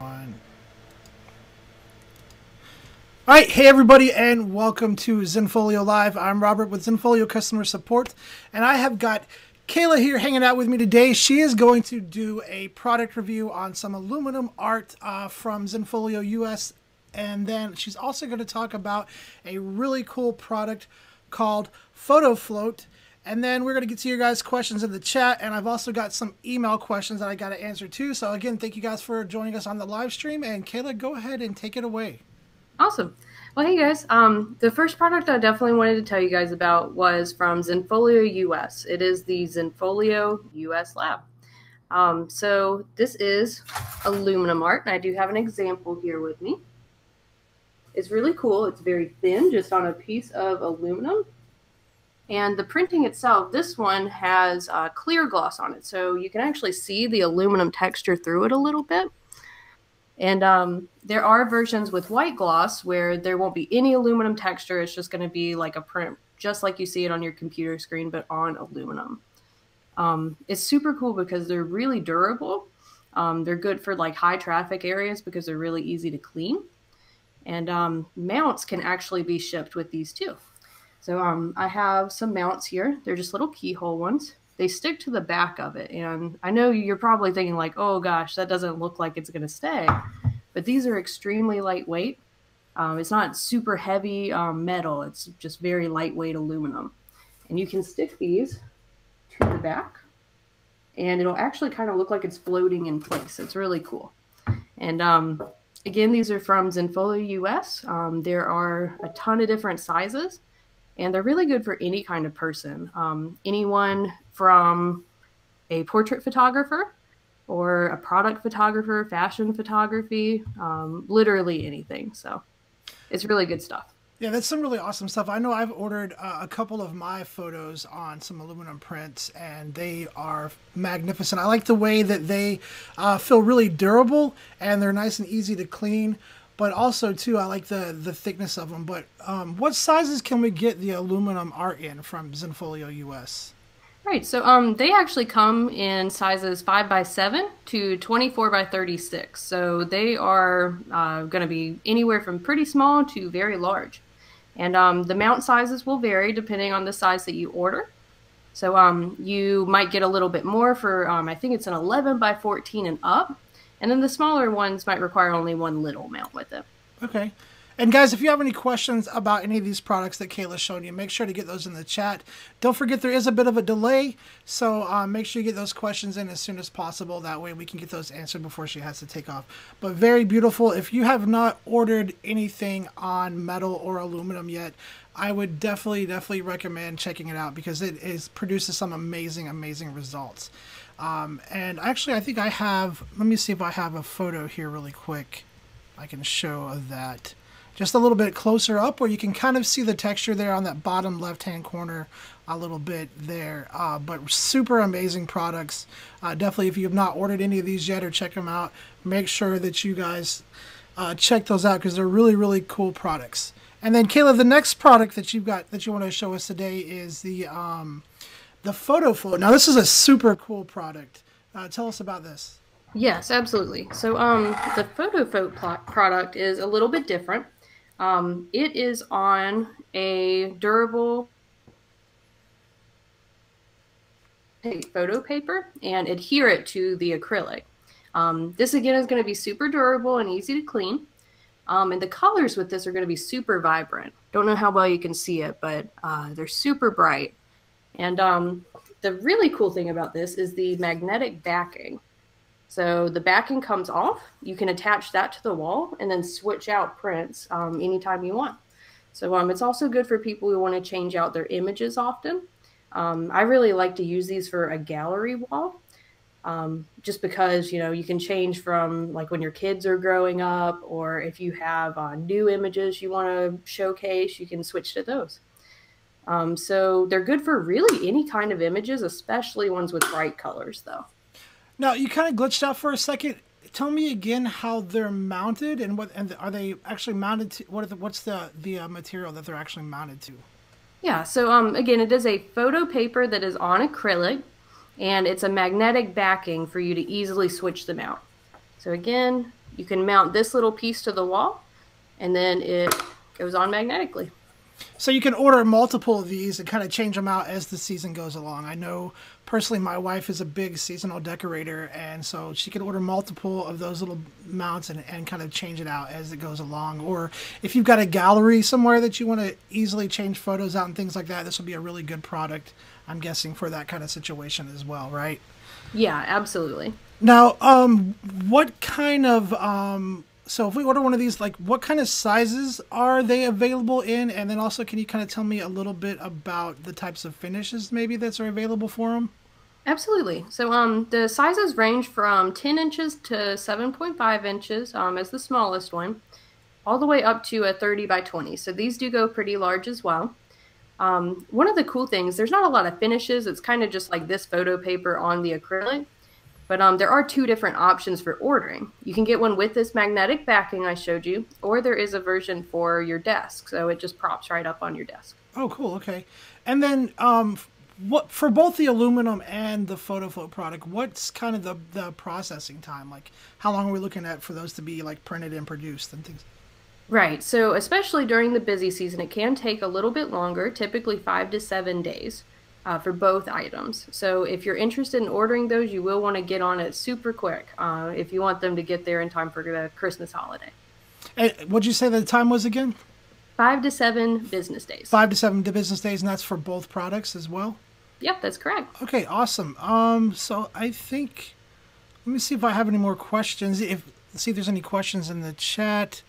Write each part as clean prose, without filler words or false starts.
All right, hey everybody, and welcome to Zenfolio Live. I'm Robert with Zenfolio Customer Support, and I have got Kayla here hanging out with me today. She is going to do a product review on some aluminum art from Zenfolio US, and then she's also going to talk about a really cool product called fotoflot. And then we're going to get to your guys' questions in the chat, and I've also got some email questions that I got to answer too. So again, thank you guys for joining us on the live stream, and Kayla, go ahead and take it away. Awesome. Well, hey guys, the first product I definitely wanted to tell you guys about was from Zenfolio US. It is the Zenfolio US Lab. So this is aluminum art, and I do have an example here with me. It's really cool. It's very thin, just on a piece of aluminum. And the printing itself, this one has clear gloss on it, so you can actually see the aluminum texture through it a little bit. And there are versions with white gloss where there won't be any aluminum texture. It's just going to be like a print, just like you see it on your computer screen, but on aluminum. It's super cool because they're really durable. They're good for like high traffic areas because they're really easy to clean. And mounts can actually be shipped with these too. So I have some mounts here. They're just little keyhole ones. They stick to the back of it. And I know you're probably thinking like, oh gosh, that doesn't look like it's going to stay. But these are extremely lightweight. It's not super heavy metal. It's just very lightweight aluminum. And you can stick these to the back, and it'll actually kind of look like it's floating in place. It's really cool. And again, these are from Zenfolio US. There are a ton of different sizes. And they're really good for any kind of person. Anyone from a portrait photographer or a product photographer, fashion photography, literally anything. So it's really good stuff. Yeah, that's some really awesome stuff. I know I've ordered a couple of my photos on some aluminum prints, and they are magnificent. I like the way that they feel really durable, and they're nice and easy to clean. But also, too, I like the thickness of them. But what sizes can we get the aluminum art in from Zenfolio US? Right, so they actually come in sizes 5x7 to 24x36. So they are going to be anywhere from pretty small to very large. And the mount sizes will vary depending on the size that you order. So you might get a little bit more for, I think it's an 11x14 and up. And then the smaller ones might require only one little mount with it. Okay. And guys, if you have any questions about any of these products that Kayla's shown you, make sure to get those in the chat. Don't forget there is a bit of a delay, so make sure you get those questions in as soon as possible. That way we can get those answered before she has to take off. But very beautiful. If you have not ordered anything on metal or aluminum yet, I would definitely recommend checking it out because it produces some amazing results. And actually, I think I have, let me see if I have a photo here really quick. I can show of that just a little bit closer up where you can kind of see the texture there on that bottom left-hand corner a little bit there. But super amazing products. Definitely, if you have not ordered any of these yet or check them out, make sure that you guys check those out because they're really cool products. And then, Kayla, the next product that you've got that you want to show us today is the fotoflot. Now, this is a super cool product. Tell us about this. Yes, absolutely. So the fotoflot product is a little bit different. It is on a durable photo paper and adhere it to the acrylic. This, again, is going to be super durable and easy to clean. And the colors with this are going to be super vibrant. Don't know how well you can see it, but they're super bright. And the really cool thing about this is the magnetic backing. So the backing comes off. You can attach that to the wall and then switch out prints anytime you want. So it's also good for people who want to change out their images often. I really like to use these for a gallery wall. Just because, you know, you can change from like when your kids are growing up, or if you have new images you want to showcase, you can switch to those. So they're good for really any kind of images, especially ones with bright colors, though. Now, you kind of glitched out for a second. Tell me again how they're mounted and are they actually mounted to? What's the material that they're actually mounted to? Yeah. So again, it is a photo paper that is on acrylic, and it's a magnetic backing for you to easily switch them out. So again, You can mount this little piece to the wall, and then it goes on magnetically. So you can order multiple of these and kind of change them out as the season goes along. I know personally my wife is a big seasonal decorator, and so she can order multiple of those little mounts and kind of change it out as it goes along. Or if you've got a gallery somewhere that you want to easily change photos out and things like that, this will be a really good product, I'm guessing, for that kind of situation as well, right? Yeah, absolutely. Now, what kind of so if we order one of these, like what kind of sizes are they available in? And then also, can you kind of tell me a little bit about the types of finishes maybe that are available for them? Absolutely. So the sizes range from 10 inches to 7.5 inches as the smallest one, all the way up to a 30 by 20. So these do go pretty large as well. One of the cool things, there's not a lot of finishes. It's kind of just like this photo paper on the acrylic. But there are two different options for ordering. You can get one with this magnetic backing I showed you, or there is a version for your desk. So it just props right up on your desk. Oh, cool. Okay. And then what for both the aluminum and the fotoflot product, what's kind of the processing time? Like how long are we looking at for those to be like printed and produced and things? Right. So especially during the busy season, it can take a little bit longer, typically 5 to 7 days. For both items. So if you're interested in ordering those, you will want to get on it super quick if you want them to get there in time for the Christmas holiday. And what'd you say the time was again? 5 to 7 business days. 5 to 7 business days, and that's for both products as well? Yep, that's correct. Okay, awesome. So I think, let me see if I have any more questions. Let's see if there's any questions in the chat.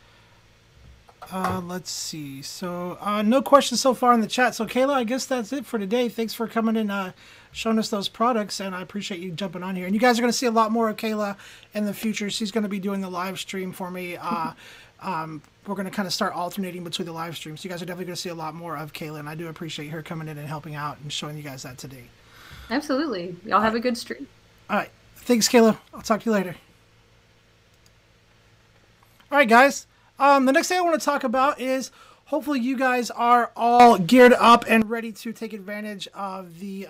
Let's see. So, no questions so far in the chat. So, Kayla, I guess that's it for today. Thanks for coming and showing us those products, and I appreciate you jumping on here. And you guys are going to see a lot more of Kayla in the future. She's going to be doing the live stream for me. We're going to kind of start alternating between the live streams. You guys are definitely going to see a lot more of Kayla, and I do appreciate her coming in and helping out and showing you guys that today. Absolutely. Y'all have a good stream. All right. Thanks, Kayla. I'll talk to you later. All right, guys. The next thing I want to talk about is hopefully you guys are all geared up and ready to take advantage of the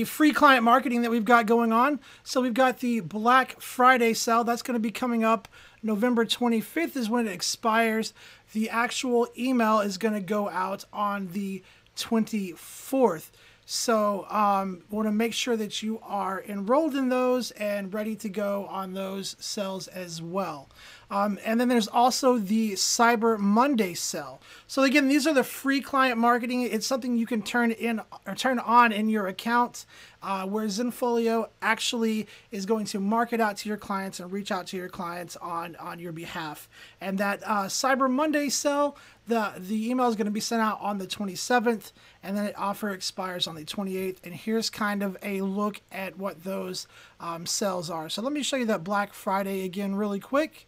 free client marketing that we've got going on. So we've got the Black Friday sale. That's going to be coming up November 25th is when it expires. The actual email is going to go out on the 24th. So want to make sure that you are enrolled in those and ready to go on those sales as well. And then there's also the Cyber Monday sale. So again, these are the free client marketing. It's something you can turn on in your account, where Zenfolio actually is going to market out to your clients and reach out to your clients on your behalf. And that Cyber Monday sale, the email is going to be sent out on the 27th, and then the offer expires on the 28th. And here's kind of a look at what those sales are. So let me show you that Black Friday again really quick.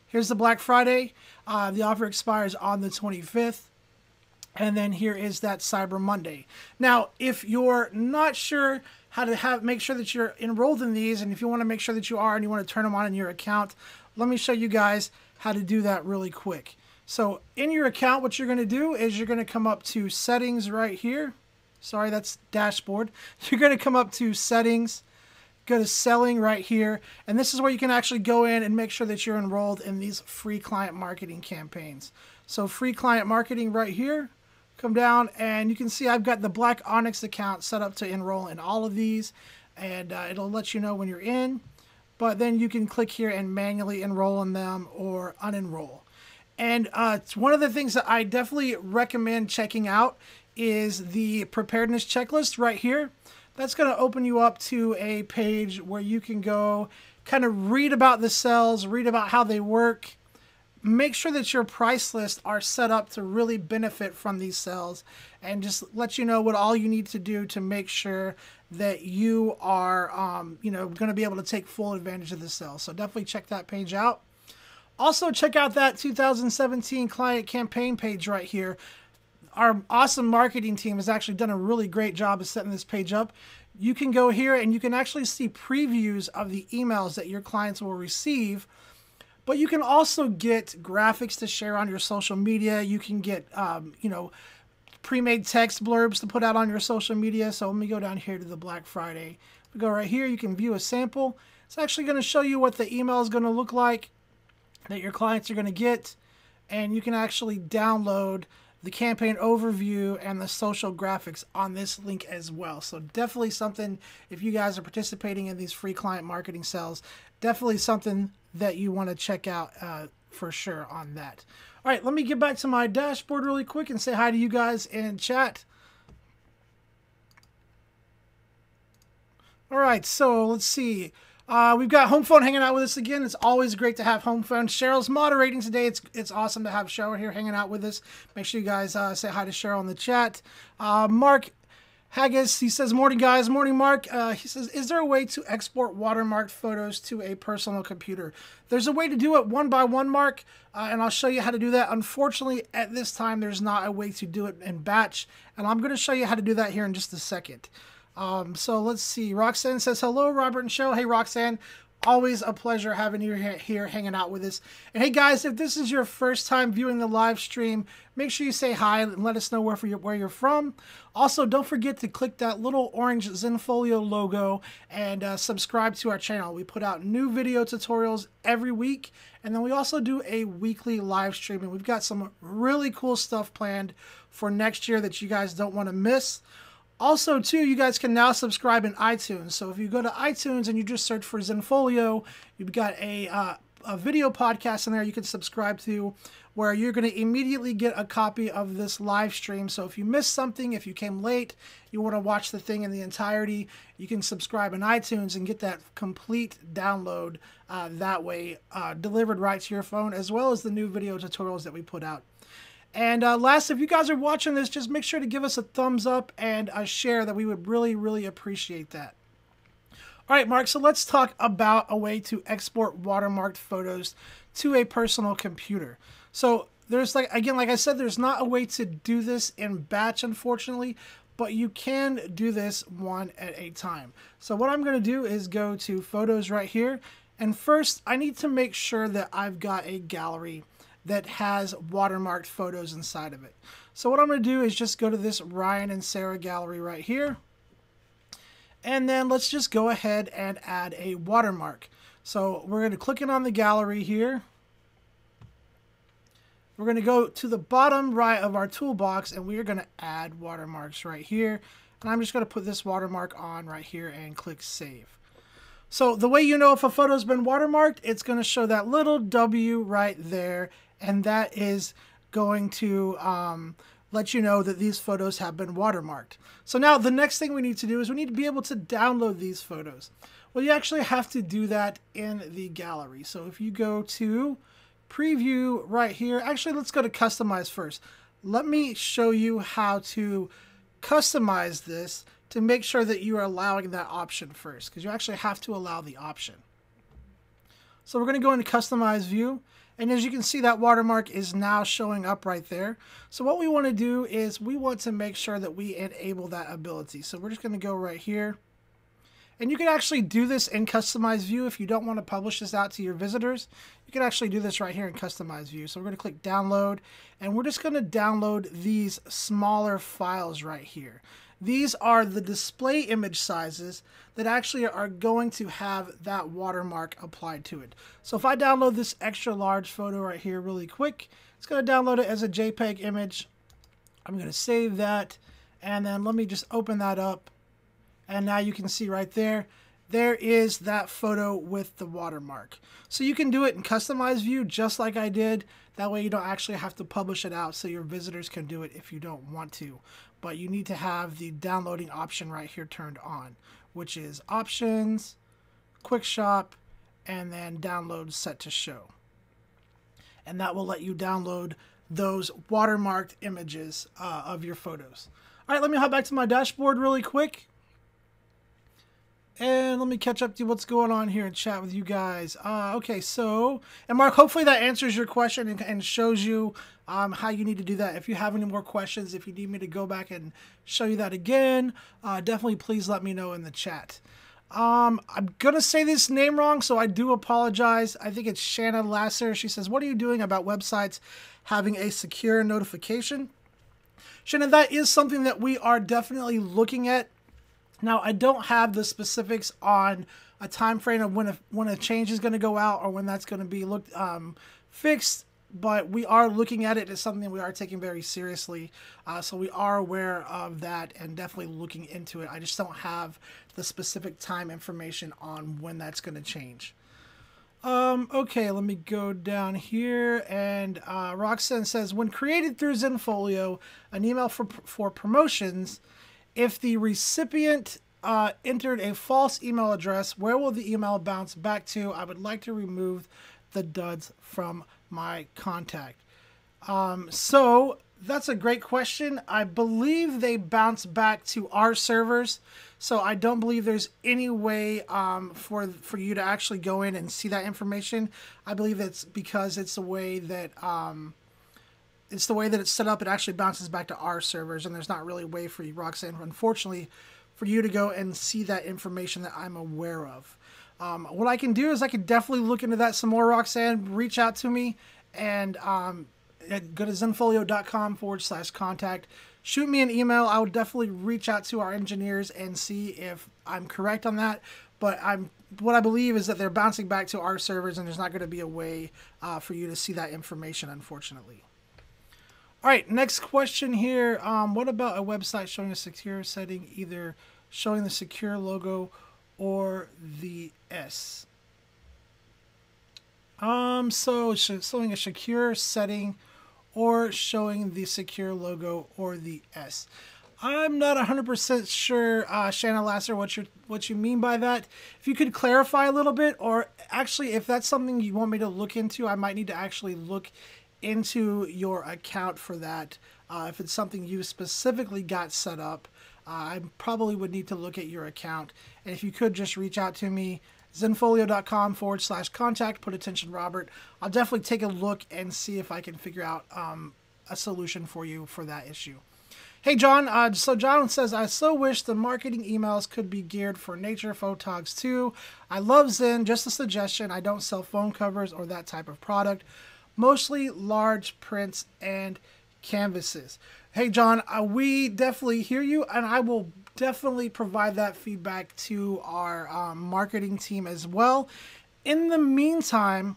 Here's the Black Friday. The offer expires on the 25th. And then here is that Cyber Monday. Now, if you're not sure how to make sure that you're enrolled in these, and if you want to make sure that you are and you want to turn them on in your account, let me show you guys how to do that really quick. So in your account, what you're going to do is you're going to come up to settings right here. Sorry, that's dashboard. You're going to come up to settings, go to selling right here. And this is where you can actually go in and make sure that you're enrolled in these free client marketing campaigns. So free client marketing right here, come down and you can see I've got the Black Onyx account set up to enroll in all of these. And it'll let you know when you're in. But then you can click here and manually enroll in them or unenroll. And it's one of the things that I definitely recommend checking out is the preparedness checklist right here. That's going to open you up to a page where you can go kind of read about the sales, read about how they work. Make sure that your price lists are set up to really benefit from these sales, and just let you know what all you need to do to make sure that you are going to be able to take full advantage of the sales. So definitely check that page out. Also, check out that 2017 client campaign page right here. Our awesome marketing team has actually done a really great job of setting this page up. You can go here and you can actually see previews of the emails that your clients will receive. But you can also get graphics to share on your social media. You can get, pre-made text blurbs to put out on your social media. So let me go down here to the Black Friday. We go right here, you can view a sample. It's actually going to show you what the email is going to look like that your clients are going to get. And you can actually download the campaign overview and the social graphics on this link as well. So definitely something, if you guys are participating in these free client marketing sales, definitely something that you want to check out for sure on that. All right, let me get back to my dashboard really quick and say hi to you guys in chat. All right, so let's see. We've got Home Phone hanging out with us again. It's always great to have Home Phone. Cheryl's moderating today. It's awesome to have Cheryl here hanging out with us. Make sure you guys say hi to Cheryl in the chat. Mark Haggis, he says, morning guys. Morning, Mark. He says, is there a way to export watermarked photos to a personal computer? There's a way to do it one by one, Mark, and I'll show you how to do that. Unfortunately, at this time, there's not a way to do it in batch, and I'm going to show you how to do that here in just a second. So let's see. Roxanne says, hello, Robert and Cheryl. Hey, Roxanne. Always a pleasure having you here hanging out with us. And hey, guys, if this is your first time viewing the live stream, make sure you say hi and let us know where you're from. Also, don't forget to click that little orange Zenfolio logo and subscribe to our channel. We put out new video tutorials every week, and then we also do a weekly live stream. And we've got some really cool stuff planned for next year that you guys don't want to miss. Also, too, you guys can now subscribe in iTunes. So if you go to iTunes and you just search for Zenfolio, you've got a video podcast in there you can subscribe to where you're going to immediately get a copy of this live stream. So if you missed something, if you came late, you want to watch the thing in the entirety, you can subscribe in iTunes and get that complete download that way delivered right to your phone, as well as the new video tutorials that we put out. And last, if you guys are watching this, just make sure to give us a thumbs up and a share. That we would really, really appreciate that. All right, Mark, so let's talk about a way to export watermarked photos to a personal computer. So there's, like I said, there's not a way to do this in batch, unfortunately, but you can do this one at a time. So what I'm going to do is go to Photos right here. And first, I need to make sure that I've got a gallery that has watermarked photos inside of it. So what I'm going to do is just go to this Ryan and Sarah gallery right here. And then let's just go ahead and add a watermark. So we're going to click it on the gallery here. We're going to go to the bottom right of our toolbox and we are going to add watermarks right here. And I'm just going to put this watermark on right here and click Save. So the way you know if a photo's been watermarked, it's going to show that little W right there. And that is going to let you know that these photos have been watermarked. So now the next thing we need to do is we need to be able to download these photos. Well, you actually have to do that in the gallery. So if you go to Preview right here, actually let's go to Customize first. Let me show you how to customize this to make sure that you are allowing that option first, because you actually have to allow the option. So we're going to go into Customize View. And as you can see, that watermark is now showing up right there. So what we want to do is we want to make sure that we enable that ability. So we're just going to go right here. And you can actually do this in Customize View if you don't want to publish this out to your visitors. You can actually do this right here in Customize View. So we're going to click Download. And we're just going to download these smaller files right here. These are the display image sizes that actually are going to have that watermark applied to it. So if I download this extra large photo right here really quick, it's going to download it as a JPEG image. I'm going to save that. And then let me just open that up. And now you can see right there, there is that photo with the watermark. So you can do it in Customize View just like I did. That way you don't actually have to publish it out so your visitors can do it if you don't want to. But you need to have the downloading option right here turned on, which is Options, Quick Shop, and then Download Set to Show. And that will let you download those watermarked images of your photos. All right, let me hop back to my dashboard really quick. And let me catch up to what's going on here and chat with you guys. Okay, so, and Mark, hopefully that answers your question and shows you how you need to do that. If you have any more questions, if you need me to go back and show you that again, definitely please let me know in the chat. I'm going to say this name wrong, so I do apologize. I think it's Shanna Lasser. She says, what are you doing about websites having a secure notification? Shannon, that is something that we are definitely looking at. Now, I don't have the specifics on a time frame of when a change is going to go out or when that's going to be fixed, but we are looking at it as something we are taking very seriously. So we are aware of that and definitely looking into it. I just don't have the specific time information on when that's going to change. Okay, let me go down here, and Roxanne says, when created through Zenfolio, an email for promotions, if the recipient entered a false email address, where will the email bounce back to? I would like to remove the duds from my contact. So that's a great question. I believe they bounce back to our servers, so I don't believe there's any way for you to actually go in and see that information. I believe it's because it's the way that it's set up. It actually bounces back to our servers, and there's not really a way for you, Roxanne, unfortunately, for you to go and see that information that I'm aware of. What I can do is I can definitely look into that some more, Roxanne. Reach out to me and go to zenfolio.com/contact. Shoot me an email. I will definitely reach out to our engineers and see if I'm correct on that. But what I believe is that they're bouncing back to our servers, and there's not going to be a way for you to see that information, unfortunately. All right, next question here. What about a website showing a secure setting, either showing the secure logo or the S? So showing a secure setting or showing the secure logo or the S. I'm not 100% sure, Shanna Lasser, what you mean by that. If you could clarify a little bit, or actually if that's something you want me to look into, I might need to actually look into your account for that. If it's something you specifically got set up, I probably would need to look at your account. And if you could just reach out to me, zenfolio.com/contact, put attention Robert. I'll definitely take a look and see if I can figure out a solution for you for that issue. Hey John, so John says, I so wish the marketing emails could be geared for nature photogs too. I love Zen, just a suggestion. I don't sell phone covers or that type of product. Mostly large prints and canvases. Hey John, we definitely hear you, and I will definitely provide that feedback to our marketing team as well. In the meantime,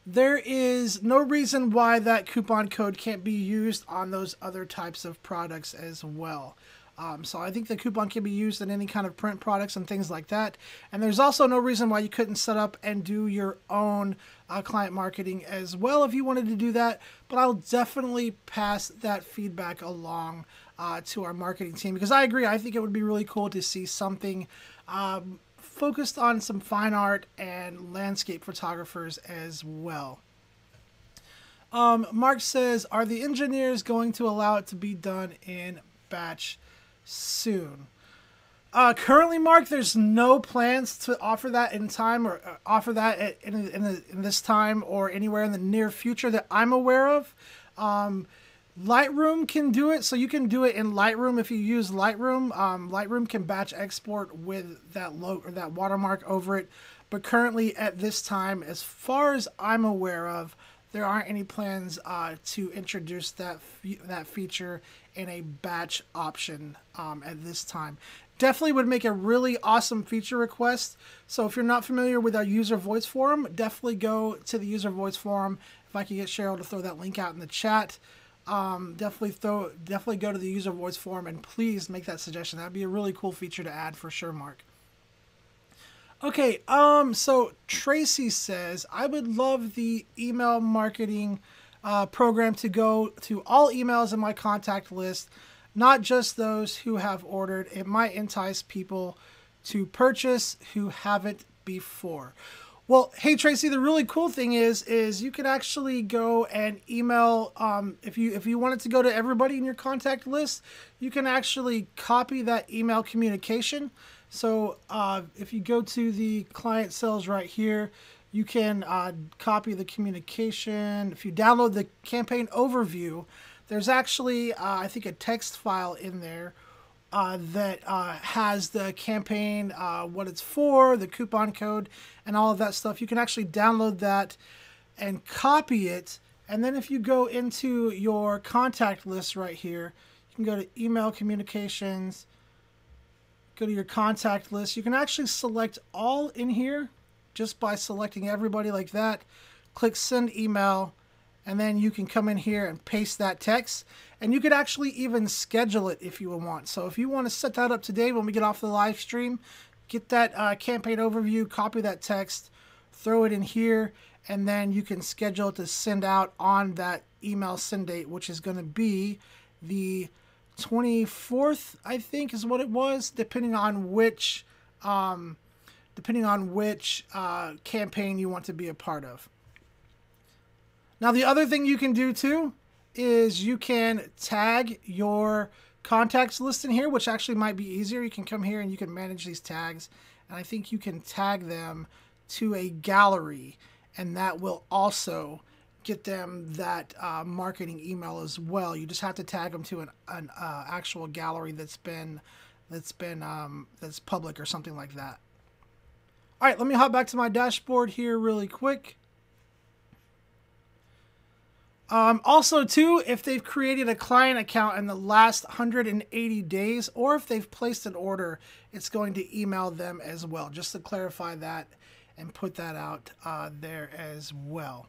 there is no reason why that coupon code can't be used on those other types of products as well. So I think the coupon can be used in any kind of print products and things like that. And there's also no reason why you couldn't set up and do your own client marketing as well if you wanted to do that. But I'll definitely pass that feedback along to our marketing team, because I agree. I think it would be really cool to see something focused on some fine art and landscape photographers as well. Mark says, are the engineers going to allow it to be done in batch soon? Currently, Mark, there's no plans to offer that in time, or offer that in this time or anywhere in the near future that I'm aware of. Lightroom can do it, so you can do it in Lightroom if you use Lightroom. Lightroom can batch export with that logo or that watermark over it, but currently at this time, as far as I'm aware of, there aren't any plans to introduce that feature in a batch option at this time. Definitely would make a really awesome feature request. So if you're not familiar with our user voice forum, definitely go to the user voice forum. If I can get Cheryl to throw that link out in the chat, definitely go to the user voice forum and please make that suggestion. That'd be a really cool feature to add for sure, Mark. Okay, so Tracy says, I would love the email marketing program to go to all emails in my contact list, not just those who have ordered. It might entice people to purchase who haven't before. Well, hey Tracy, the really cool thing is you can actually go and email, if you want it to go to everybody in your contact list, you can actually copy that email communication. So if you go to the client sales right here, you can copy the communication. If you download the campaign overview, there's actually, I think, a text file in there that has the campaign, what it's for, the coupon code, and all of that stuff. You can actually download that and copy it And then if you go into your contact list right here, you can go to email communications, go to your contact list. You can actually select all in here just by selecting everybody like that. Click send email, and then you can come in here and paste that text. And you could actually even schedule it if you want. So if you want to set that up today when we get off the live stream, get that campaign overview, copy that text, throw it in here, and then you can schedule it to send out on that email send date, which is going to be the 24th, I think is what it was, depending on which campaign you want to be a part of. Now, the other thing you can do too is you can tag your contacts list in here, which actually might be easier. You can come here and you can manage these tags, and I think you can tag them to a gallery, and that will also get them that marketing email as well. You just have to tag them to an actual gallery that's public or something like that. All right, let me hop back to my dashboard here really quick. Also, too, if they've created a client account in the last 180 days, or if they've placed an order, it's going to email them as well, just to clarify that and put that out there as well.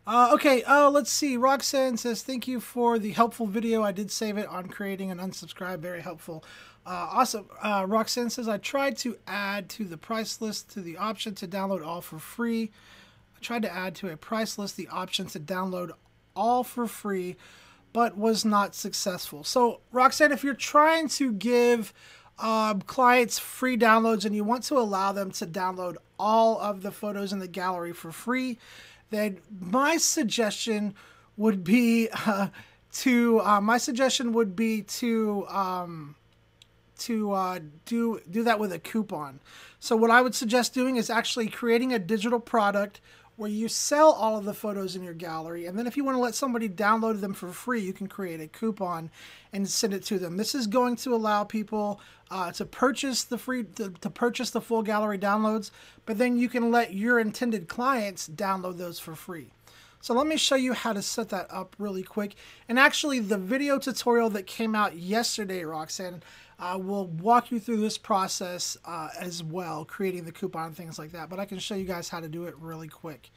Okay, let's see. Roxanne says, thank you for the helpful video. I did save it on creating an unsubscribe. Very helpful. Awesome. Roxanne says, I tried to add to the price list to the option to download all for free. Tried to add to a price list the option to download all for free, but was not successful. So Roxanne, if you're trying to give clients free downloads and you want to allow them to download all of the photos in the gallery for free, then my suggestion would be to do that with a coupon. So what I would suggest doing is actually creating a digital product where you sell all of the photos in your gallery, and then if you want to let somebody download them for free, you can create a coupon and send it to them. This is going to allow people to purchase the full gallery downloads, but then you can let your intended clients download those for free. So let me show you how to set that up really quick. And actually, the video tutorial that came out yesterday, Roxanne, will walk you through this process as well, creating the coupon and things like that. But I can show you guys how to do it really quick.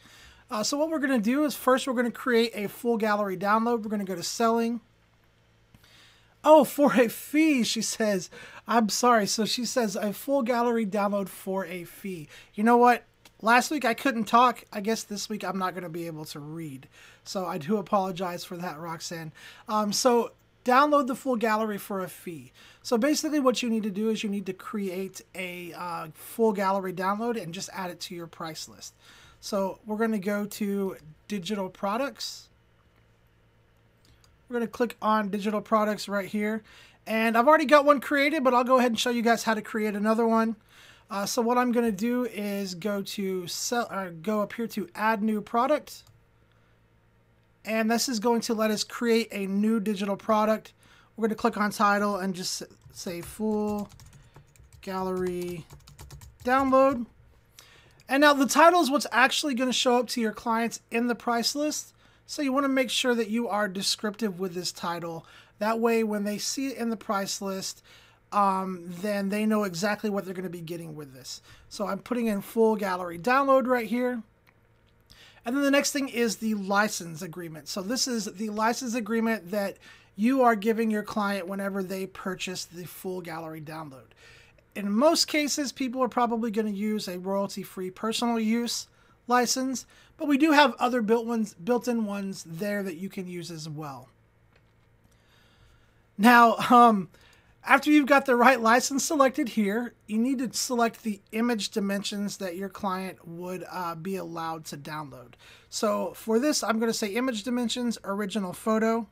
So what we're going to do is first we're going to create a full gallery download. We're going to go to selling. Oh, for a fee, she says. I'm sorry. So she says a full gallery download for a fee. You know what? Last week I couldn't talk. I guess this week I'm not going to be able to read. So I do apologize for that, Roxanne. So download the full gallery for a fee. So basically what you need to do is you need to create a full gallery download and just add it to your price list. So we're going to go to digital products. We're going to click on digital products right here. And I've already got one created, but I'll go ahead and show you guys how to create another one. So what I'm going to do is go up here to add new product. And this is going to let us create a new digital product. We're going to click on title and just say full gallery download. And now the title is what's actually going to show up to your clients in the price list. So you want to make sure that you are descriptive with this title. That way when they see it in the price list, then they know exactly what they're going to be getting with this. So I'm putting in full gallery download right here. And then the next thing is the license agreement. So this is the license agreement that you are giving your client whenever they purchase the full gallery download. In most cases, people are probably going to use a royalty-free personal use license, but we do have other built-in ones there that you can use as well. Now, after you've got the right license selected here, you need to select the image dimensions that your client would be allowed to download. So for this, I'm going to say image dimensions, original photo.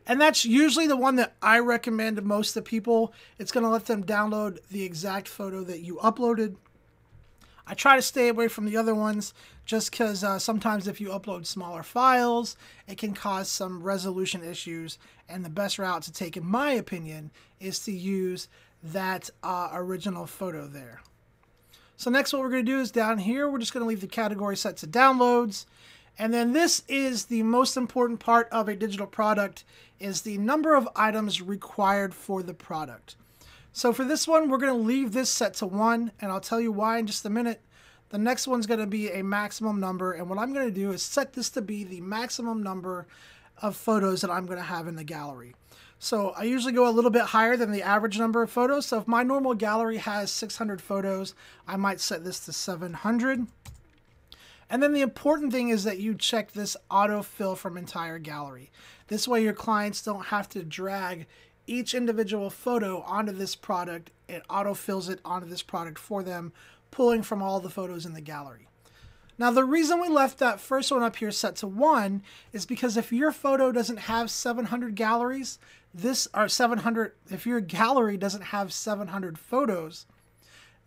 And that's usually the one that I recommend to most of the people. It's going to let them download the exact photo that you uploaded. I try to stay away from the other ones just because sometimes if you upload smaller files, it can cause some resolution issues. And the best route to take, in my opinion, is to use that original photo there. So next what we're going to do is down here, we're just going to leave the category set to downloads. And then this is the most important part of a digital product, is the number of items required for the product. So for this one, we're going to leave this set to 1, and I'll tell you why in just a minute. The next one's going to be a maximum number, and what I'm going to do is set this to be the maximum number of photos that I'm going to have in the gallery. So I usually go a little bit higher than the average number of photos. So if my normal gallery has 600 photos, I might set this to 700. And then the important thing is that you check this autofill from entire gallery. This way your clients don't have to drag each individual photo onto this product. It autofills it onto this product for them, pulling from all the photos in the gallery. Now the reason we left that first one up here set to 1 is because if your photo doesn't have 700 galleries, if your gallery doesn't have 700 photos,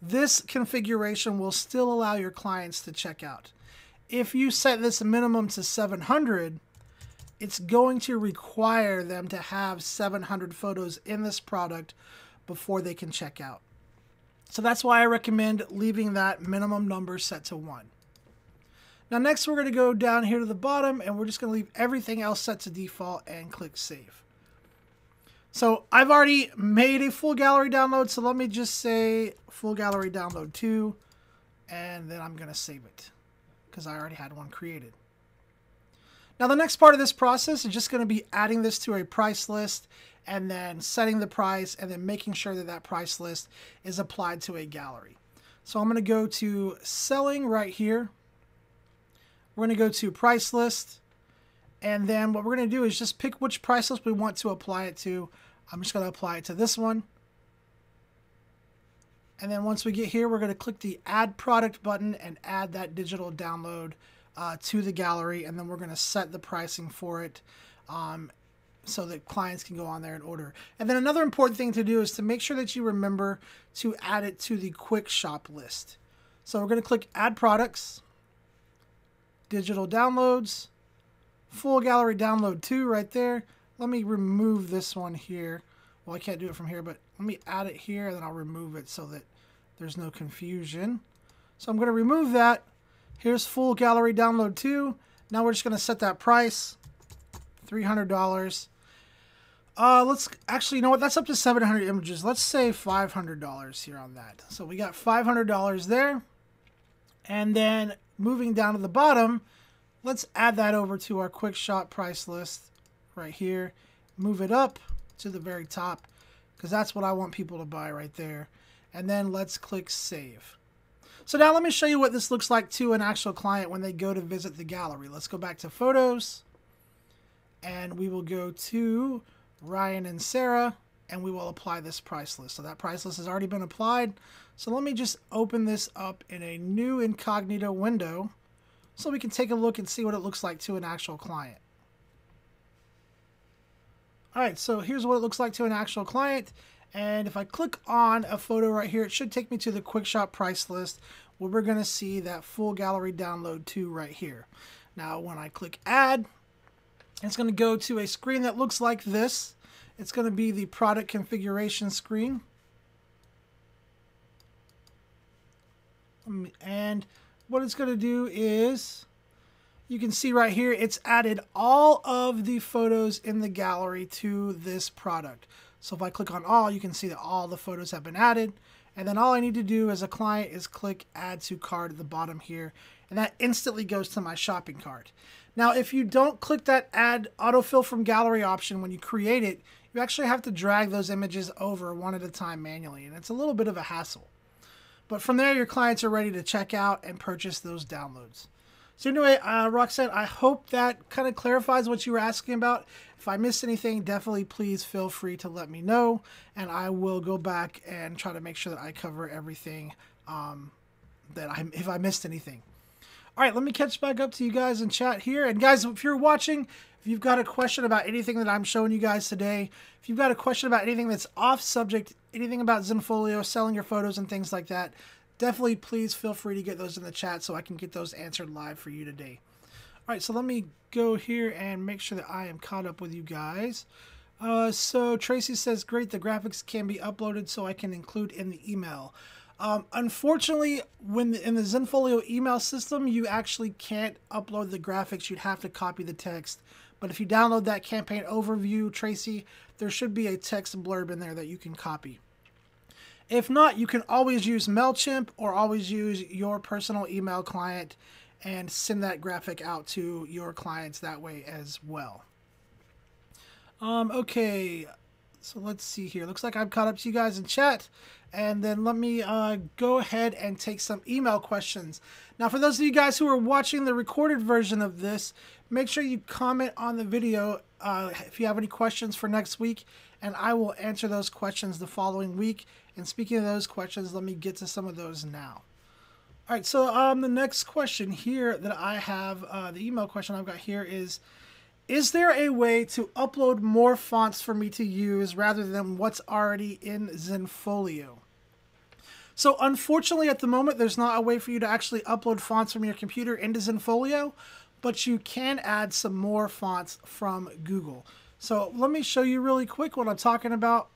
this configuration will still allow your clients to check out. If you set this minimum to 700, it's going to require them to have 700 photos in this product before they can check out. So that's why I recommend leaving that minimum number set to 1. Now next we're going to go down here to the bottom, and we're just going to leave everything else set to default and click Save. So I've already made a full gallery download, so let me just say full gallery download 2, and then I'm going to save it because I already had one created. Now the next part of this process is just going to be adding this to a price list, and then setting the price, and then making sure that that price list is applied to a gallery. So I'm going to go to Selling right here. We're going to go to Price List, and then what we're going to do is just pick which price list we want to apply it to. I'm just going to apply it to this one. And then once we get here, we're going to click the Add Product button and add that digital download to the gallery, and then we're going to set the pricing for it so that clients can go on there and order. And then another important thing to do is to make sure that you remember to add it to the Quick Shop list. So we're going to click Add Products, Digital Downloads, Full Gallery Download 2 right there. Let me remove this one here. Well, I can't do it from here, but let me add it here, and then I'll remove it so that there's no confusion. So I'm going to remove that. Here's Full Gallery Download 2. Now we're just going to set that price, $300. Let's actually, you know what? That's up to 700 images. Let's say $500 here on that. So we got $500 there. And then moving down to the bottom, let's add that over to our Quick Shop price list right here. Move it up to the very top because that's what I want people to buy right there. And then let's click Save. So now let me show you what this looks like to an actual client when they go to visit the gallery. Let's go back to Photos, and we will go to Ryan and Sarah, and we will apply this price list. So that price list has already been applied. So let me just open this up in a new incognito window so we can take a look and see what it looks like to an actual client. All right, so here's what it looks like to an actual client. And if I click on a photo right here, it should take me to the Quick Shop price list where we're going to see that Full Gallery Download 2 right here. Now, when I click Add, it's going to go to a screen that looks like this. It's going to be the product configuration screen. And what it's going to do is, you can see right here, it's added all of the photos in the gallery to this product. So if I click on all, you can see that all the photos have been added. And then all I need to do as a client is click Add to Cart at the bottom here. And that instantly goes to my shopping cart. Now, if you don't click that Add Autofill from Gallery option when you create it, you actually have to drag those images over one at a time manually. And it's a little bit of a hassle. But from there, your clients are ready to check out and purchase those downloads. So anyway, Roxanne, I hope that kind of clarifies what you were asking about. If I missed anything, definitely please feel free to let me know, and I will go back and try to make sure that I cover everything if I missed anything. All right, let me catch back up to you guys in chat here. And guys, if you're watching, if you've got a question about anything that I'm showing you guys today, if you've got a question about anything that's off subject, anything about Zenfolio, selling your photos and things like that, definitely please feel free to get those in the chat so I can get those answered live for you today. All right, so let me go here and make sure that I am caught up with you guys. So Tracy says, great, the graphics can be uploaded so I can include in the email. Unfortunately, when in the Zenfolio email system, you actually can't upload the graphics. You'd have to copy the text. But if you download that campaign overview, Tracy, there should be a text blurb in there that you can copy. If not, you can always use MailChimp or always use your personal email client and send that graphic out to your clients that way as well. Okay, so let's see here. Looks like I've caught up to you guys in chat. And then let me go ahead and take some email questions. Now, for those of you guys who are watching the recorded version of this, make sure you comment on the video if you have any questions for next week, and I will answer those questions the following week. And speaking of those questions, let me get to some of those now. All right, so the next question here that I have, the email question I've got here is there a way to upload more fonts for me to use rather than what's already in Zenfolio? So unfortunately, at the moment, there's not a way for you to actually upload fonts from your computer into Zenfolio, but you can add some more fonts from Google. So let me show you really quick what I'm talking about.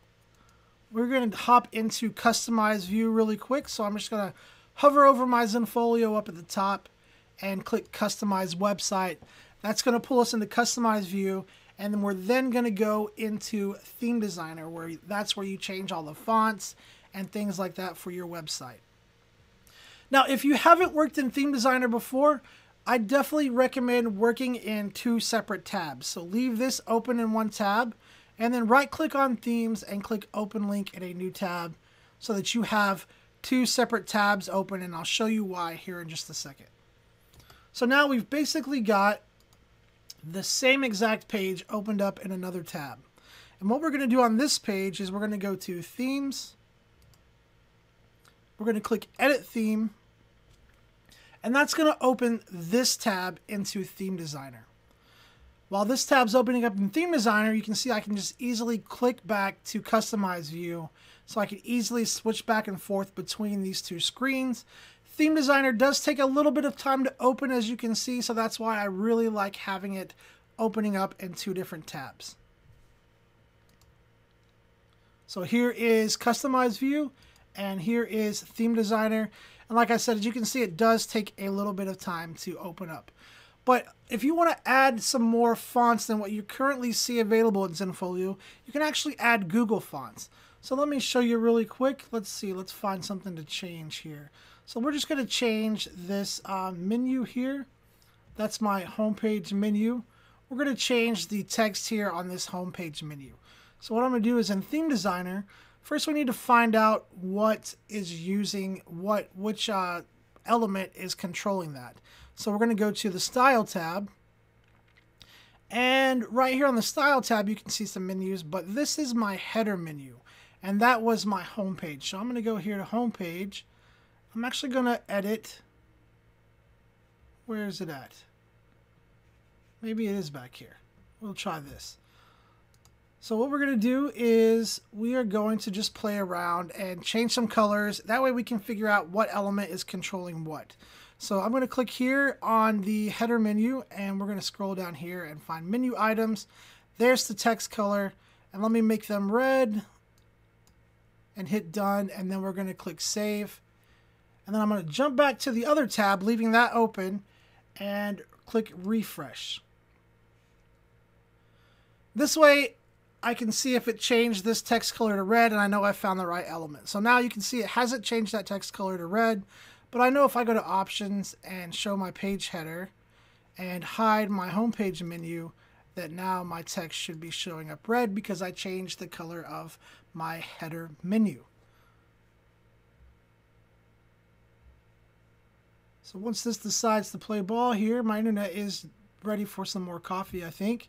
We're going to hop into Customize View really quick. So I'm just going to hover over my Zenfolio up at the top and click Customize Website. That's going to pull us into Customize View, and then we're then going to go into Theme Designer, where that's where you change all the fonts and things like that for your website. Now, if you haven't worked in Theme Designer before, I definitely recommend working in two separate tabs. So leave this open in one tab, and then right-click on Themes and click Open Link in a new tab so that you have two separate tabs open, and I'll show you why here in just a second. So now we've basically got the same exact page opened up in another tab. And what we're going to do on this page is we're going to go to Themes. We're going to click Edit Theme. And that's going to open this tab into Theme Designer. While this tab's opening up in Theme Designer, you can see I can just easily click back to Customize View. So I can easily switch back and forth between these two screens. Theme Designer does take a little bit of time to open, as you can see, so that's why I really like having it opening up in two different tabs. So here is Customize View, and here is Theme Designer. And like I said, as you can see, it does take a little bit of time to open up. But if you want to add some more fonts than what you currently see available in Zenfolio, you can actually add Google fonts. So let me show you really quick. Let's see, let's find something to change here. So we're just going to change this menu here. That's my homepage menu. We're going to change the text here on this homepage menu. So what I'm going to do is in Theme Designer, first we need to find out what is using which element is controlling that. So we're going to go to the Style tab. And right here on the Style tab, you can see some menus, but this is my header menu. And that was my homepage. So I'm going to go here to Homepage. I'm actually going to edit. Where is it at? Maybe it is back here. We'll try this. So what we're going to do is we are going to just play around and change some colors. That way we can figure out what element is controlling what. So I'm going to click here on the header menu, and we're going to scroll down here and find menu items. There's the text color, and let me make them red and hit done, and then we're going to click save. And then I'm going to jump back to the other tab, leaving that open, and click refresh. This way I can see if it changed this text color to red, and I know I found the right element. So now you can see it hasn't changed that text color to red, but I know if I go to options and show my page header and hide my homepage menu, that now my text should be showing up red because I changed the color of my header menu. So once this decides to play ball here, my internet is ready for some more coffee, I think.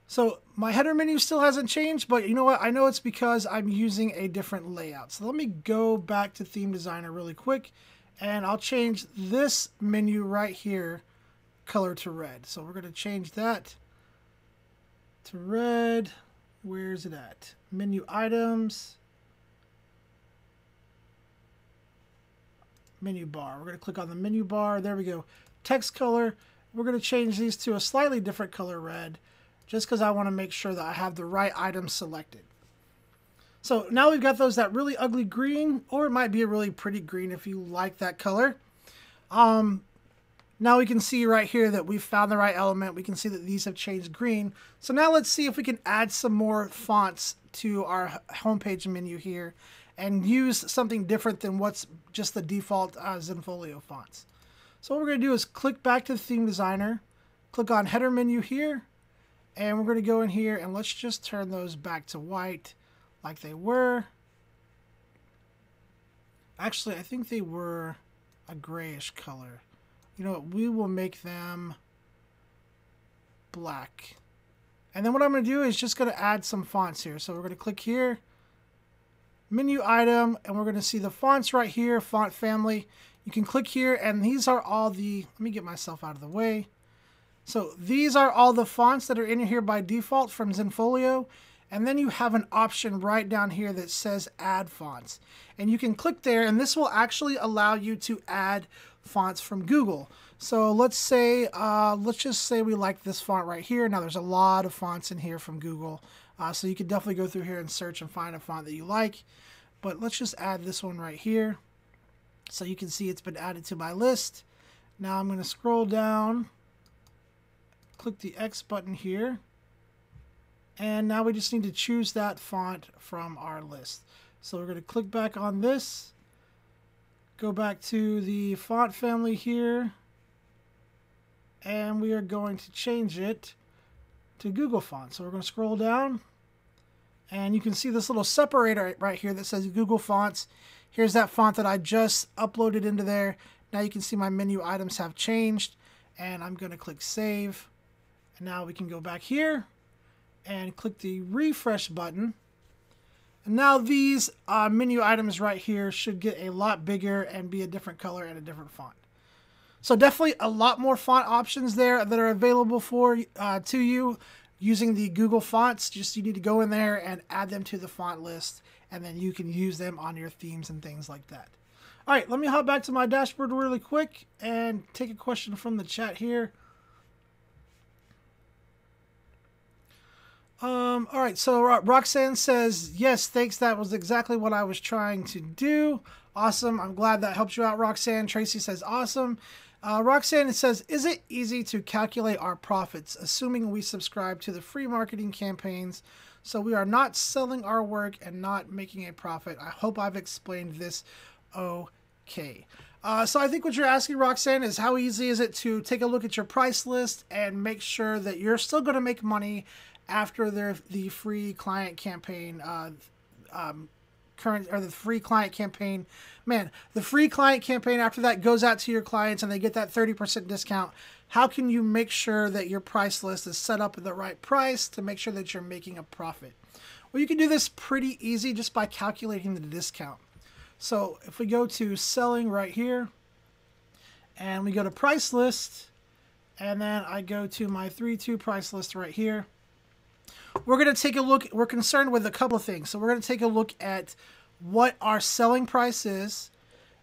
So my header menu still hasn't changed, but you know what? I know it's because I'm using a different layout. So let me go back to Theme Designer really quick, and I'll change this menu right here, color to red. So we're going to change that to red. Where's it at? Menu items. Menu bar. We're going to click on the menu bar. There we go. Text color. We're going to change these to a slightly different color red, just because I want to make sure that I have the right item selected. So now we've got those, that really ugly green, or it might be a really pretty green if you like that color. Now we can see right here that we've found the right element. We can see that these have changed green. So now let's see if we can add some more fonts to our homepage menu here and use something different than what's just the default Zenfolio fonts. So what we're going to do is click back to the theme designer, click on header menu here, and we're going to go in here and let's just turn those back to white like they were. Actually, I think they were a grayish color. You know what, we will make them black. And then what I'm going to do is just going to add some fonts here. So we're going to click here, menu item, and we're going to see the fonts right here, font family. You can click here, and these are all the, let me get myself out of the way. So these are all the fonts that are in here by default from Zenfolio. And then you have an option right down here that says add fonts. And you can click there, and this will actually allow you to add fonts from Google. So let's say, let's just say we like this font right here. Now there's a lot of fonts in here from Google. So you can definitely go through here and search and find a font that you like. But let's just add this one right here. So you can see it's been added to my list. Now I'm going to scroll down, click the X button here. And now we just need to choose that font from our list. So we're going to click back on this, go back to the font family here, and we are going to change it to Google Fonts. So we're going to scroll down, and you can see this little separator right here that says Google Fonts. Here's that font that I just uploaded into there. Now you can see my menu items have changed, and I'm going to click Save. And now we can go back here and click the refresh button. And now these menu items right here should get a lot bigger and be a different color and a different font. So definitely a lot more font options there that are available for to you using the Google Fonts. Just you need to go in there and add them to the font list, and then you can use them on your themes and things like that. All right, let me hop back to my dashboard really quick and take a question from the chat here. All right, so Roxanne says, yes, thanks. That was exactly what I was trying to do. Awesome. I'm glad that helped you out, Roxanne. Tracy says, awesome. Roxanne says, is it easy to calculate our profits, assuming we subscribe to the free marketing campaigns, so we are not selling our work and not making a profit? I hope I've explained this okay. So I think what you're asking, Roxanne, is how easy is it to take a look at your price list and make sure that you're still going to make money after the free client campaign, the free client campaign, the free client campaign after that goes out to your clients and they get that 30% discount. How can you make sure that your price list is set up at the right price to make sure that you're making a profit? Well, you can do this pretty easy just by calculating the discount. So if we go to selling right here and we go to price list, and then I go to my 3-2 price list right here, we're going to take a look. We're concerned with a couple of things. So we're going to take a look at what our selling price is,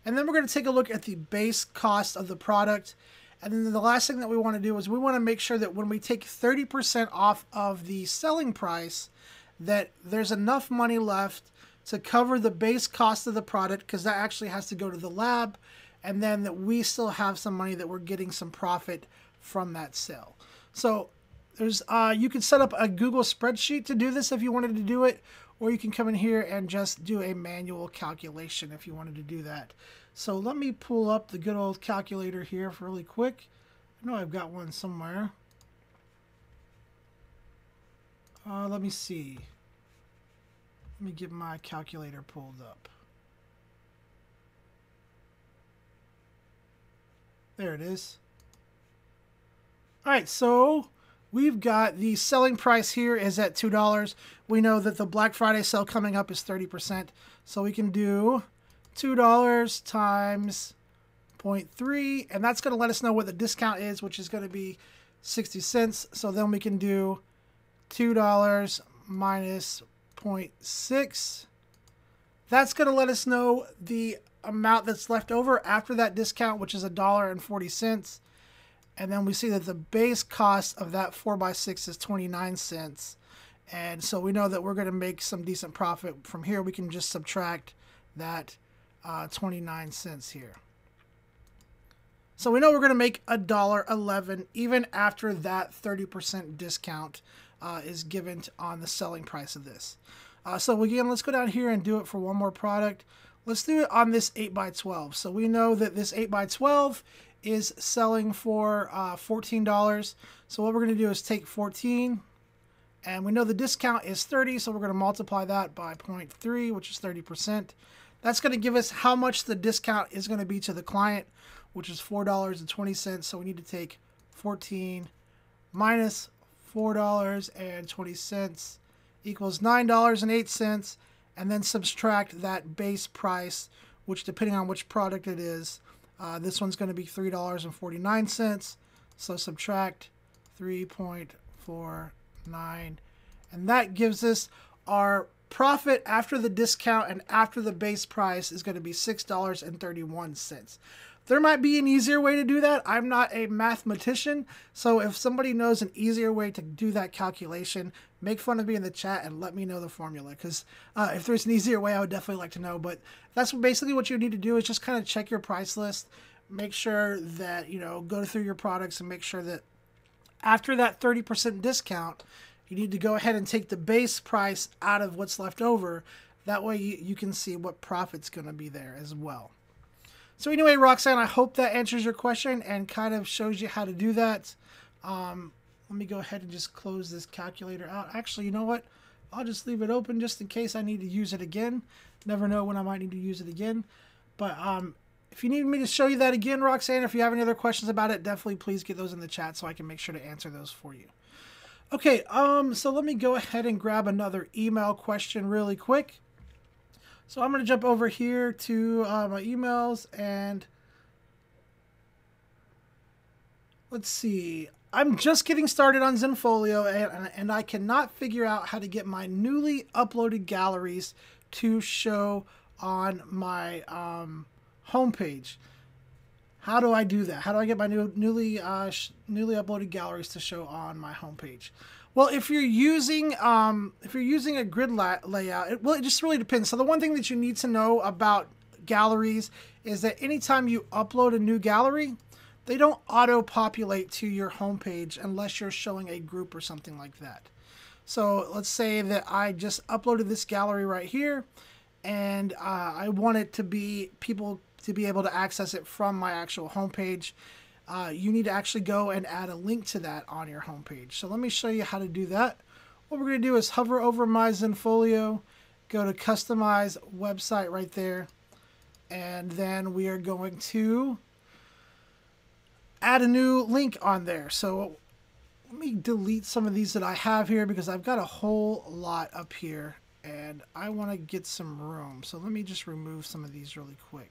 and then we're going to take a look at the base cost of the product. And then the last thing that we want to do is we want to make sure that when we take 30% off of the selling price, that there's enough money left to cover the base cost of the product, because that actually has to go to the lab, and then that we still have some money that we're getting some profit from that sale. So there's you can set up a Google spreadsheet to do this if you wanted to do it, or you can come in here and just do a manual calculation if you wanted to do that. So let me pull up the good old calculator here for really quick. I know I've got one somewhere. Let me see. Let me get my calculator pulled up. There it is. All right, so we've got the selling price here is at $2. We know that the Black Friday sale coming up is 30%. So we can do $2 times 0.3, and that's going to let us know what the discount is, which is going to be 60 cents. So then we can do $2 minus 0.6. That's going to let us know the amount that's left over after that discount, which is $1.40. And then we see that the base cost of that 4x6 is 29 cents. And so we know that we're going to make some decent profit from here. We can just subtract that 29 cents here. So we know we're going to make $1.11 even after that 30% discount is given on the selling price of this. So again, let's go down here and do it for one more product. Let's do it on this 8x12. So we know that this 8x12 is selling for $14. So what we're going to do is take 14, and we know the discount is 30, so we're going to multiply that by 0.3, which is 30%. That's going to give us how much the discount is going to be to the client, which is $4.20. So we need to take 14 minus $4.20 equals $9.08, and then subtract that base price, which depending on which product it is, this one's going to be $3.49. So subtract 3.49, and that gives us our profit after the discount and after the base price is going to be $6.31. There might be an easier way to do that. I'm not a mathematician, so if somebody knows an easier way to do that calculation, make fun of me in the chat and let me know the formula, because if there's an easier way, I would definitely like to know. But that's basically what you need to do, is just kind of check your price list, make sure that, you know, go through your products and make sure that after that 30% discount, you need to go ahead and take the base price out of what's left over. That way you can see what profit's going to be there as well. So anyway, Roxanne, I hope that answers your question and kind of shows you how to do that. Let me go ahead and just close this calculator out. Actually, you know what? I'll just leave it open just in case I need to use it again. Never know when I might need to use it again. But if you need me to show you that again, Roxanne, if you have any other questions about it, definitely please get those in the chat so I can make sure to answer those for you. Okay, so let me go ahead and grab another email question really quick. So I'm going to jump over here to my emails, and let's see. I'm just getting started on Zenfolio, and I cannot figure out how to get my newly uploaded galleries to show on my homepage. How do I do that? How do I get my newly uploaded galleries to show on my homepage? Well, if you're using a grid layout, it just really depends. So the one thing that you need to know about galleries is that anytime you upload a new gallery, they don't auto-populate to your homepage unless you're showing a group or something like that. So let's say that I just uploaded this gallery right here, and I want it to be people to be able to access it from my actual homepage. You need to actually go and add a link to that on your homepage. So let me show you how to do that. What we're going to do is hover over my Zenfolio, go to Customize Website right there, and then we are going to add a new link on there. So let me delete some of these that I have here because I've got a whole lot up here and I want to get some room. So let me just remove some of these really quick.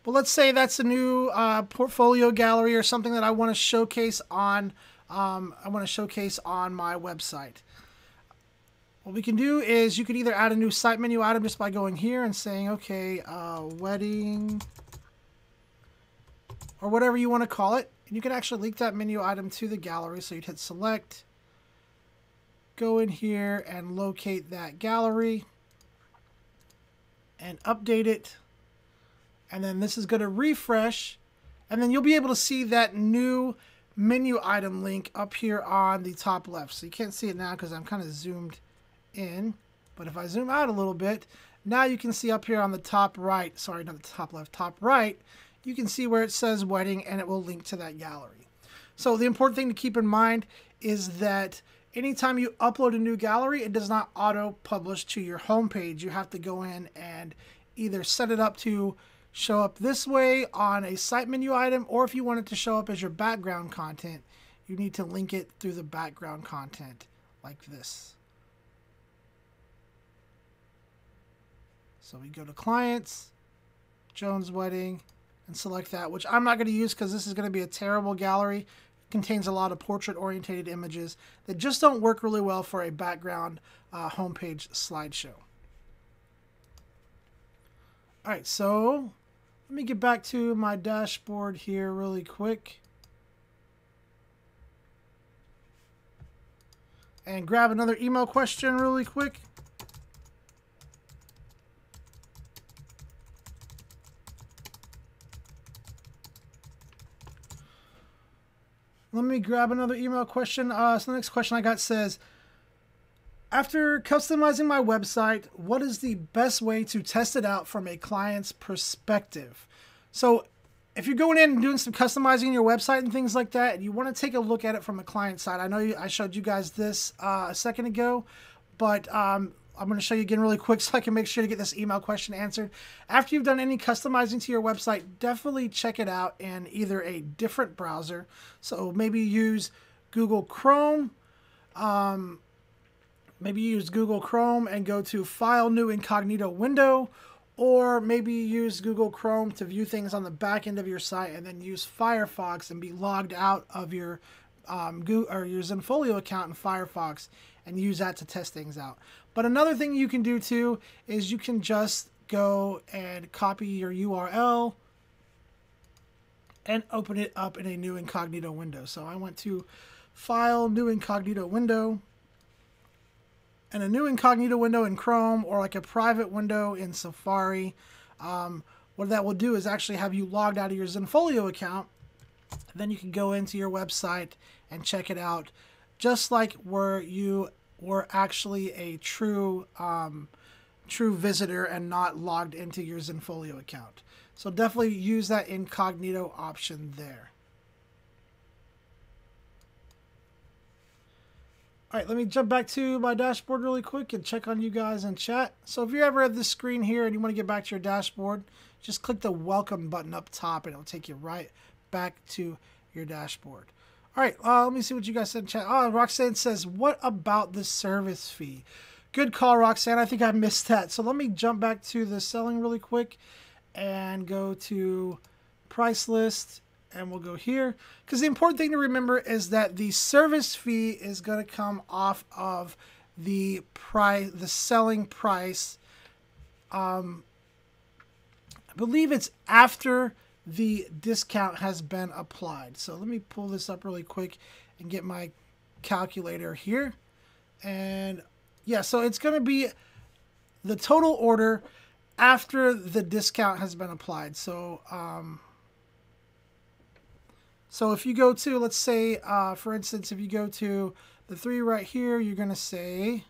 But let's say that's a new portfolio gallery or something that I want to showcase on my website. What we can do is you could either add a new site menu item just by going here and saying, okay, wedding, or whatever you want to call it. And you can actually link that menu item to the gallery. So you'd hit select, go in here and locate that gallery and update it. And then this is going to refresh, and then you'll be able to see that new menu item link up here on the top left. So you can't see it now because I'm kind of zoomed in, but if I zoom out a little bit, now you can see up here on the top right, sorry, not the top left, top right, you can see where it says wedding, and it will link to that gallery. So the important thing to keep in mind is that anytime you upload a new gallery, it does not auto-publish to your homepage. You have to go in and either set it up to show up this way on a site menu item, or if you want it to show up as your background content, you need to link it through the background content like this. So we go to Clients, Jones Wedding, and select that, which I'm not going to use because this is going to be a terrible gallery. It contains a lot of portrait-oriented images that just don't work really well for a background homepage slideshow. All right, so let me get back to my dashboard here really quick. and grab another email question really quick. Let me grab another email question. So the next question I got says, after customizing my website, what is the best way to test it out from a client's perspective? So if you're going in and doing some customizing your website and things like that, and you want to take a look at it from a client side, I know I showed you guys this a second ago, but I'm going to show you again really quick so I can make sure to get this email question answered. After you've done any customizing to your website, definitely check it out in either a different browser. So maybe use Google Chrome. Maybe use Google Chrome and go to File, New Incognito Window, or maybe use Google Chrome to view things on the back end of your site, and then use Firefox and be logged out of your Google or your Zenfolio account in Firefox and use that to test things out. But another thing you can do too is you can just go and copy your URL and open it up in a new incognito window. So I went to File, New Incognito Window, and a new incognito window in Chrome, or like a private window in Safari. What that will do is actually have you logged out of your Zenfolio account. Then you can go into your website and check it out, just like where you were actually a true visitor and not logged into your Zenfolio account. So definitely use that incognito option there. All right, let me jump back to my dashboard really quick and check on you guys in chat. So if you ever have this screen here and you want to get back to your dashboard, just click the welcome button up top and it'll take you right back to your dashboard. All right, let me see what you guys said in chat. Oh, Roxanne says, what about the service fee? Good call, Roxanne. I think I missed that. So let me jump back to the selling really quick and go to price list. And we'll go here, because the important thing to remember is that the service fee is going to come off of the price, the selling price. I believe it's after the discount has been applied. So let me pull this up really quick and get my calculator here. And yeah, so it's going to be the total order after the discount has been applied. So, so if you go to, let's say, for instance, if you go to the 3 right here, you're going to say,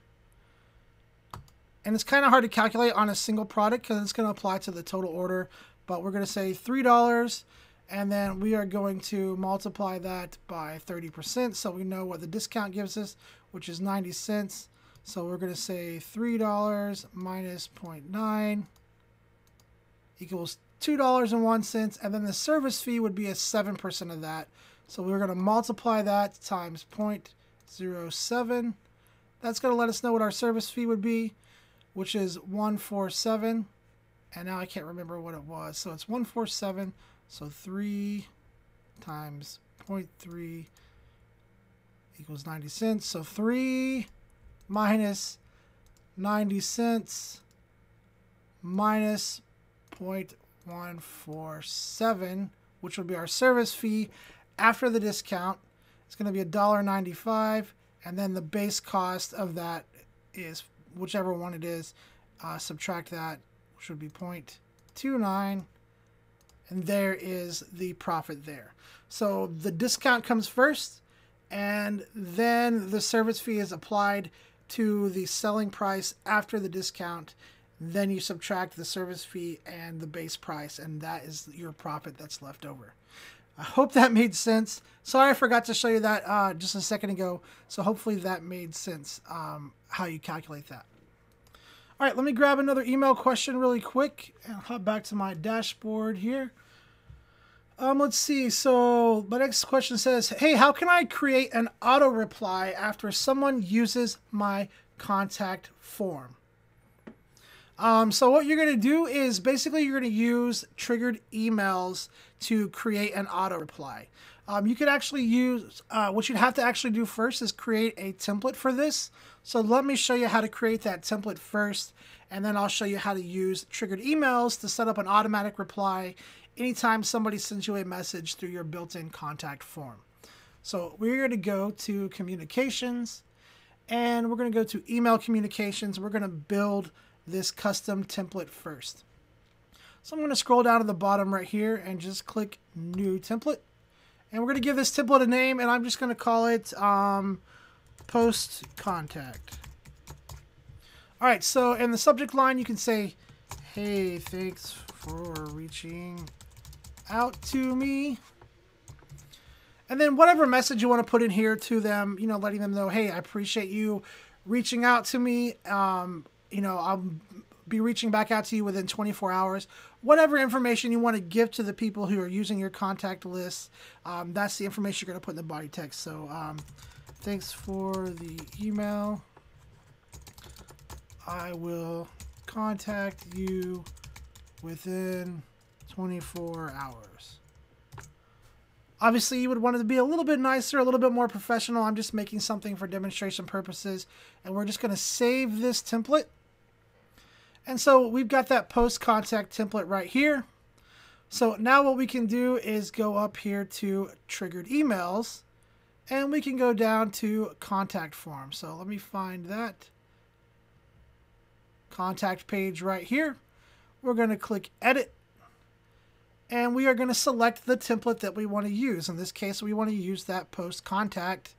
and it's kind of hard to calculate on a single product because it's going to apply to the total order, but we're going to say $3, and then we are going to multiply that by 30%, so we know what the discount gives us, which is 90 cents. So we're going to say $3 minus 0.9 equals $2.01, and then the service fee would be a 7% of that. So we're going to multiply that times 0.07. That's going to let us know what our service fee would be, which is 147. And now I can't remember what it was. So it's 147. So 3 times 0.3 equals 90 cents. So 3 minus 90 cents minus 0.147, which will be our service fee after the discount. It's going to be $1.95, and then the base cost of that is whichever one it is. Subtract that, which would be 0.29, and there is the profit there. So the discount comes first, and then the service fee is applied to the selling price after the discount. Then you subtract the service fee and the base price, and that is your profit that's left over. I hope that made sense. Sorry I forgot to show you that just a second ago, so hopefully that made sense, how you calculate that. All right, let me grab another email question really quick and hop back to my dashboard here. Let's see. So my next question says, hey, how can I create an auto reply after someone uses my contact form? So what you're going to do is basically you're going to use triggered emails to create an auto reply. You could actually use, what you'd have to actually do first is create a template for this. So let me show you how to create that template first, and then I'll show you how to use triggered emails to set up an automatic reply anytime somebody sends you a message through your built-in contact form. So we're going to go to communications, And we're going to go to email communications. We're going to build this custom template first. So I'm going to scroll down to the bottom right here and just click new template. And we're going to give this template a name, and I'm just going to call it post contact. All right, so in the subject line, you can say, hey, thanks for reaching out to me. And then whatever message you want to put in here to them, you know, letting them know, hey, I appreciate you reaching out to me. You know, I'll be reaching back out to you within 24 hours. Whatever information you want to give to the people who are using your contact list, that's the information you're going to put in the body text. So thanks for the email. I will contact you within 24 hours. Obviously, you would want it to be a little bit nicer, a little bit more professional. I'm just making something for demonstration purposes. And we're just going to save this template. And so we've got that post contact template right here. So now what we can do is go up here to triggered emails. And we can go down to contact form. So let me find that contact page right here. We're going to click edit. And we are going to select the template that we want to use. In this case, we want to use that post contact.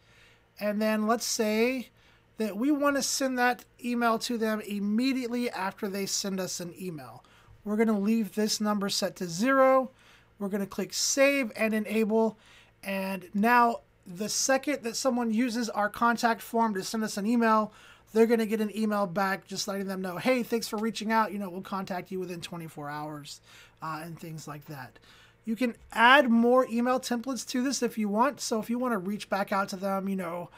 And then let's say that we want to send that email to them immediately after they send us an email. We're going to leave this number set to 0. We're going to click save and enable. And now the second that someone uses our contact form to send us an email, they're going to get an email back just letting them know, hey, thanks for reaching out. You know, we'll contact you within 24 hours and things like that. You can add more email templates to this if you want. So if you want to reach back out to them, you know,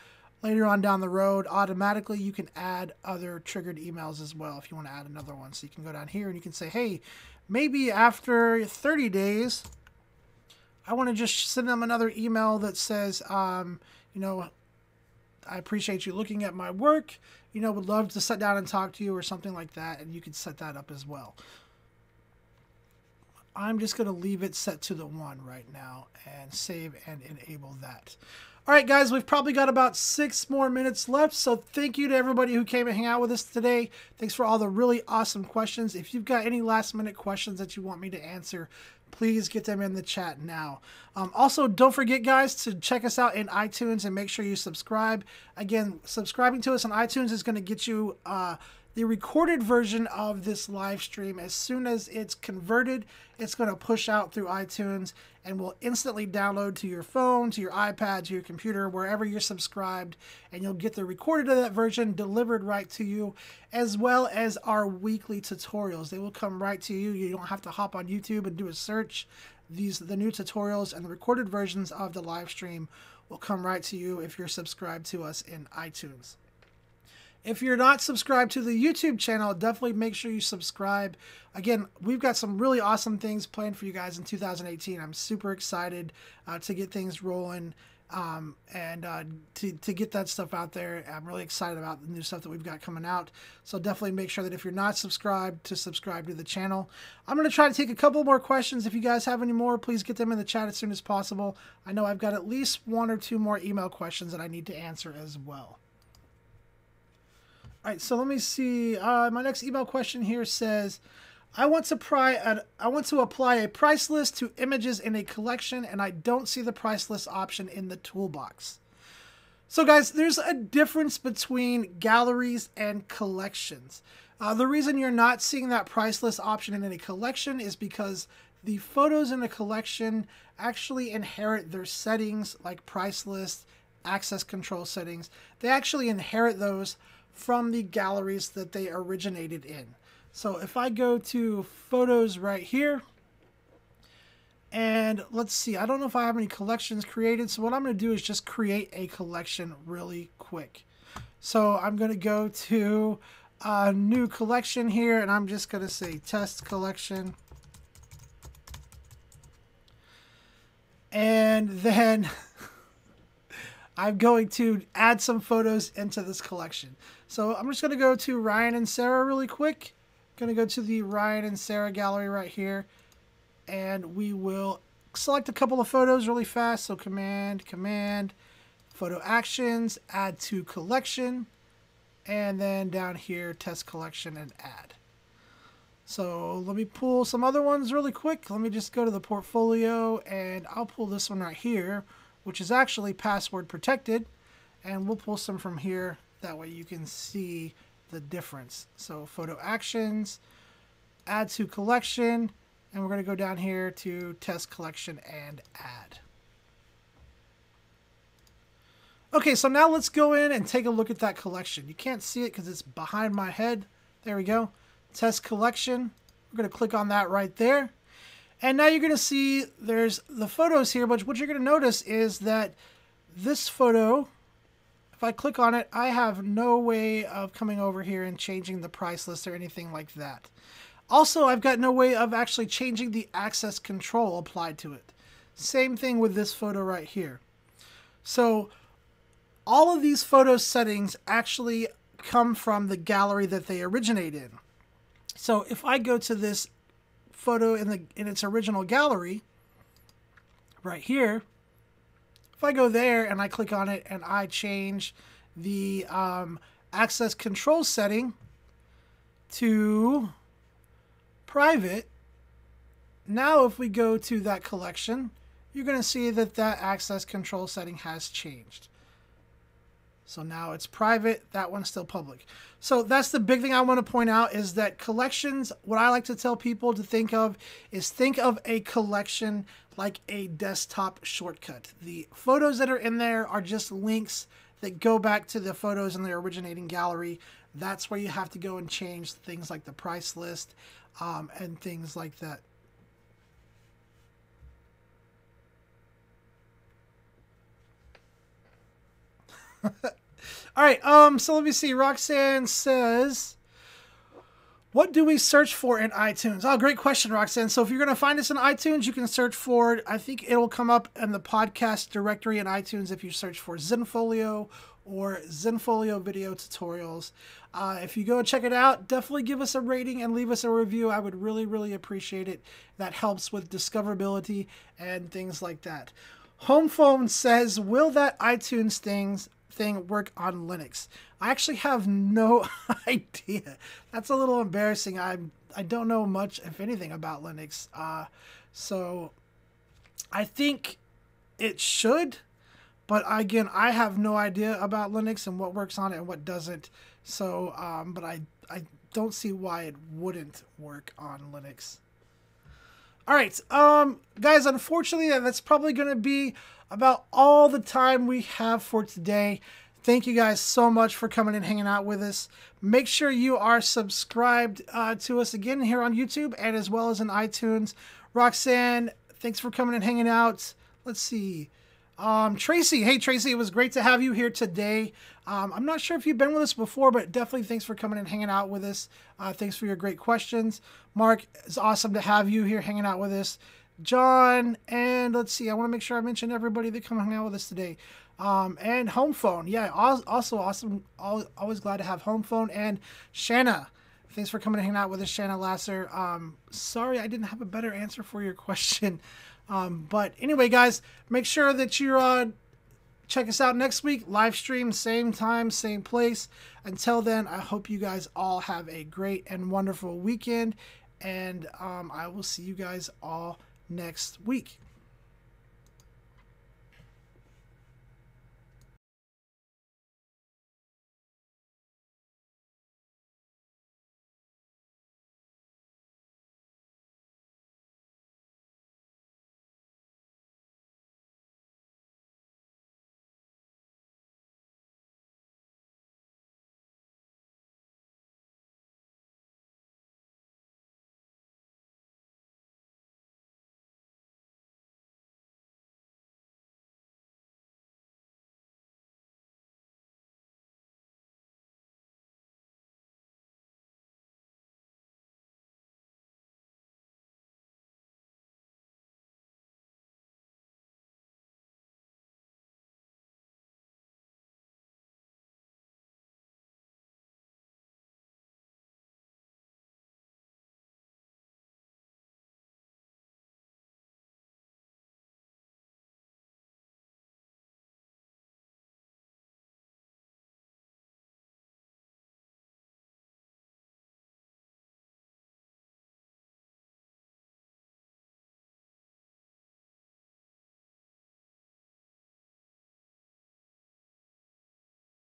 later on down the road, automatically you can add other triggered emails as well if you want to add another one. So you can go down here and you can say, hey, maybe after 30 days, I want to just send them another email that says, you know, I appreciate you looking at my work. You know, would love to sit down and talk to you or something like that. And you can set that up as well. I'm just going to leave it set to the 1 right now and save and enable that. All right, guys, we've probably got about 6 more minutes left. So thank you to everybody who came and hang out with us today. Thanks for all the really awesome questions. If you've got any last minute questions that you want me to answer, please get them in the chat now. Also, don't forget, guys, to check us out in iTunes and make sure you subscribe. Again, subscribing to us on iTunes is going to get you the recorded version of this live stream. As soon as it's converted, it's going to push out through iTunes and will instantly download to your phone, to your iPad, to your computer, wherever you're subscribed, and you'll get the recorded of that version delivered right to you, as well as our weekly tutorials. They will come right to you. You don't have to hop on YouTube and do a search. The new tutorials and the recorded versions of the live stream will come right to you if you're subscribed to us in iTunes. If you're not subscribed to the YouTube channel, definitely make sure you subscribe. Again, we've got some really awesome things planned for you guys in 2018. I'm super excited to get things rolling and to get that stuff out there. I'm really excited about the new stuff that we've got coming out. So definitely make sure that if you're not subscribed, to subscribe to the channel. I'm going to try to take a couple more questions. If you guys have any more, please get them in the chat as soon as possible. I know I've got at least 1 or 2 more email questions that I need to answer as well. All right, so let me see. My next email question here says, I want to apply a price list to images in a collection, and I don't see the price list option in the toolbox. So guys, there's a difference between galleries and collections. The reason you're not seeing that price list option in a collection is because the photos in a collection actually inherit their settings, like price list, access control settings. They actually inherit those from the galleries that they originated in. So if I go to photos right here, and let's see, I don't know if I have any collections created. So what I'm going to do is just create a collection really quick. So I'm going to go to a new collection here, and I'm just going to say test collection. And then I'm going to add some photos into this collection. So I'm just going to go to Ryan and Sarah really quick. Going to go to the Ryan and Sarah gallery right here. And we will select a couple of photos really fast. So Command, Photo Actions, Add to Collection. and then down here, test collection and add. So let me pull some other ones really quick. Let me just go to the portfolio, and I'll pull this one right here, which is actually password protected, and we'll pull some from here. That way you can see the difference. So photo actions, add to collection, and we're going to go down here to test collection and add. Okay, so now let's go in and take a look at that collection. You can't see it because it's behind my head. There we go. Test collection. We're going to click on that right there. And now you're going to see there's the photos here, but what you're going to notice is that this photo, if I click on it, I have no way of coming over here and changing the price list or anything like that. Also, I've got no way of actually changing the access control applied to it. Same thing with this photo right here. So all of these photo settings actually come from the gallery that they originate in. So if I go to this photo in its original gallery, right here, if I go there and I click on it and I change the access control setting to private, now if we go to that collection, you're going to see that that access control setting has changed. So now it's private, that one's still public. So that's the big thing I want to point out is that collections, what I like to tell people to think of is think of a collection like a desktop shortcut. The photos that are in there are just links that go back to the photos in their originating gallery. That's where you have to go and change things like the price list and things like that. All right, so let me see. Roxanne says, what do we search for in iTunes? Oh, great question, Roxanne. So if you're going to find us in iTunes, you can search for, I think it'll come up in the podcast directory in iTunes if you search for Zenfolio or Zenfolio Video Tutorials. If you go check it out, definitely give us a rating and leave us a review. I would really, really appreciate it. That helps with discoverability and things like that. Home Phone says, will that iTunes thing work on Linux? I actually have no idea. That's a little embarrassing. I don't know much, if anything, about Linux. So I think it should, but again, I have no idea about Linux and what works on it and what doesn't. So, but I don't see why it wouldn't work on Linux. All right, guys, unfortunately, that's probably going to be about all the time we have for today. Thank you guys so much for coming and hanging out with us. Make sure you are subscribed to us again here on YouTube and as well as in iTunes. Roxanne, thanks for coming and hanging out. Let's see. Tracy, hey Tracy, it was great to have you here today. I'm not sure if you've been with us before, but definitely thanks for coming and hanging out with us. Thanks for your great questions. Mark, it's awesome to have you here hanging out with us. John, and let's see, I want to make sure I mention everybody that come hang out with us today. And Home Phone, yeah, also awesome. Always glad to have Home Phone. And Shanna, thanks for coming and hanging out with us, Shanna Lasser. Sorry I didn't have a better answer for your question. But anyway, guys, make sure that you check us out next week. Live stream, same time, same place. Until then, I hope you guys all have a great and wonderful weekend. And I will see you guys all next week.